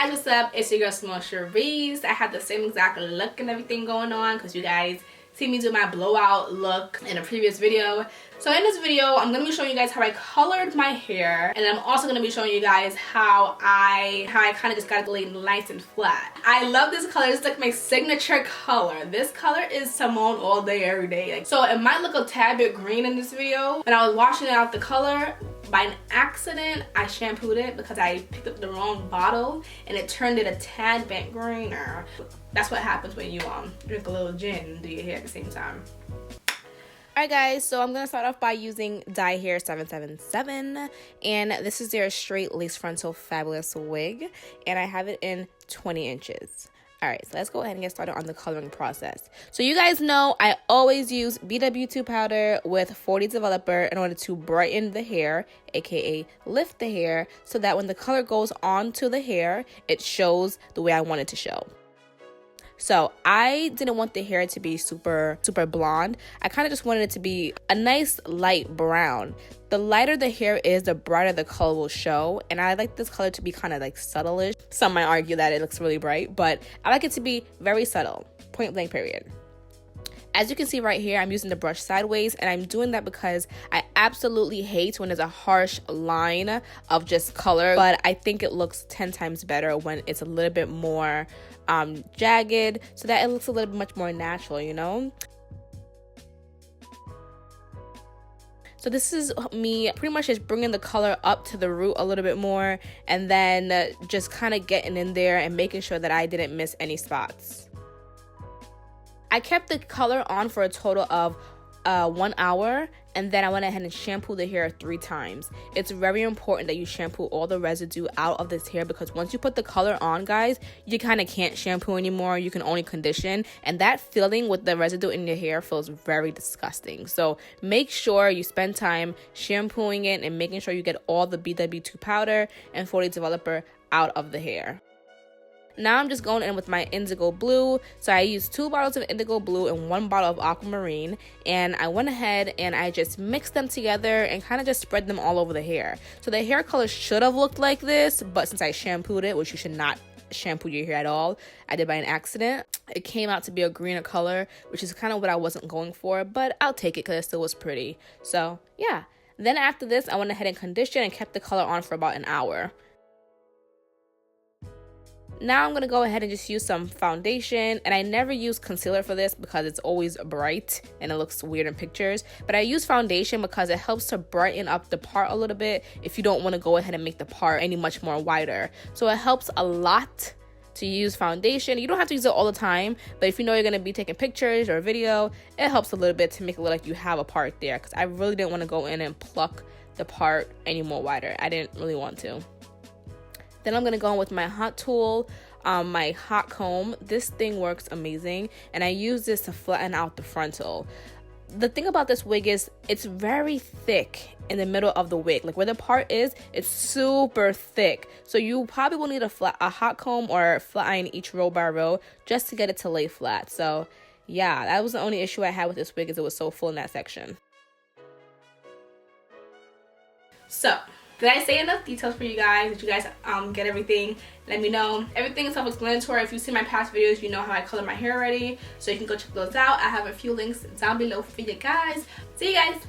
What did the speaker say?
guys, what's up? It's your girl Simone. I had the same exact look and everything going on because you guys see me do my blowout look in a previous video. So in this video, I'm going to be showing you guys how I colored my hair, and I'm also going to be showing you guys how I kind of just got it laid nice and flat. I love this color. It's like my signature color. This color is Simone all day, every day. So it might look a tad bit green in this video. When I was washing out the color, by an accident, I shampooed it because I picked up the wrong bottle and it turned it a tad bit greener. That's what happens when you drink a little gin and do your hair at the same time. Alright guys, so I'm going to start off by using DYHAIR777, and this is their straight lace frontal fabulous wig, and I have it in 20 inches. Alright, so let's go ahead and get started on the coloring process. So you guys know I always use BW2 powder with 40 developer in order to brighten the hair, aka lift the hair, so that when the color goes onto the hair, it shows the way I want it to show. So I didn't want the hair to be super blonde. I kind of just wanted it to be a nice light brown. The lighter the hair is, the brighter the color will show. And I like this color to be kind of like subtle-ish. Some might argue that it looks really bright, but I like it to be very subtle. Point blank period. As you can see right here, I'm using the brush sideways, and I'm doing that because I absolutely hate when there's a harsh line of just color, but I think it looks 10 times better when it's a little bit more jagged, so that it looks a little bit much more natural, you know? So this is me pretty much just bringing the color up to the root a little bit more, and then just kind of getting in there and making sure that I didn't miss any spots. I kept the color on for a total of 1 hour, and then I went ahead and shampooed the hair 3 times. It's very important that you shampoo all the residue out of this hair, because once you put the color on, guys, you kind of can't shampoo anymore. You can only condition, and that feeling with the residue in your hair feels very disgusting. So make sure you spend time shampooing it and making sure you get all the BW2 powder and 40 developer out of the hair. Now I'm just going in with my indigo blue. So I used 2 bottles of indigo blue and 1 bottle of aquamarine, and I went ahead and I just mixed them together and kind of just spread them all over the hair. So the hair color should have looked like this, but since I shampooed it, which you should not shampoo your hair at all, I did by an accident, it came out to be a greener color, which is kind of what I wasn't going for, but I'll take it because it still was pretty. So yeah, then after this I went ahead and conditioned and kept the color on for about an hour. Now I'm going to go ahead and just use some foundation, and I never use concealer for this because it's always bright and it looks weird in pictures, but I use foundation because it helps to brighten up the part a little bit if you don't want to go ahead and make the part any much more wider. So it helps a lot to use foundation. You don't have to use it all the time, but if you know you're going to be taking pictures or video, it helps a little bit to make it look like you have a part there, because I really didn't want to go in and pluck the part any more wider. I didn't really want to. Then I'm going to go in with my hot tool, my hot comb. This thing works amazing, and I use this to flatten out the frontal. The thing about this wig is it's very thick in the middle of the wig. Like where the part is, it's super thick. So you probably will need a hot comb or flatten each row by row just to get it to lay flat. So yeah, that was the only issue I had with this wig, is it was so full in that section. So did I say enough details for you guys? Did you guys get everything? Let me know. Everything is self-explanatory. If you've seen my past videos, you know how I color my hair already. So you can go check those out. I have a few links down below for you guys. See you guys.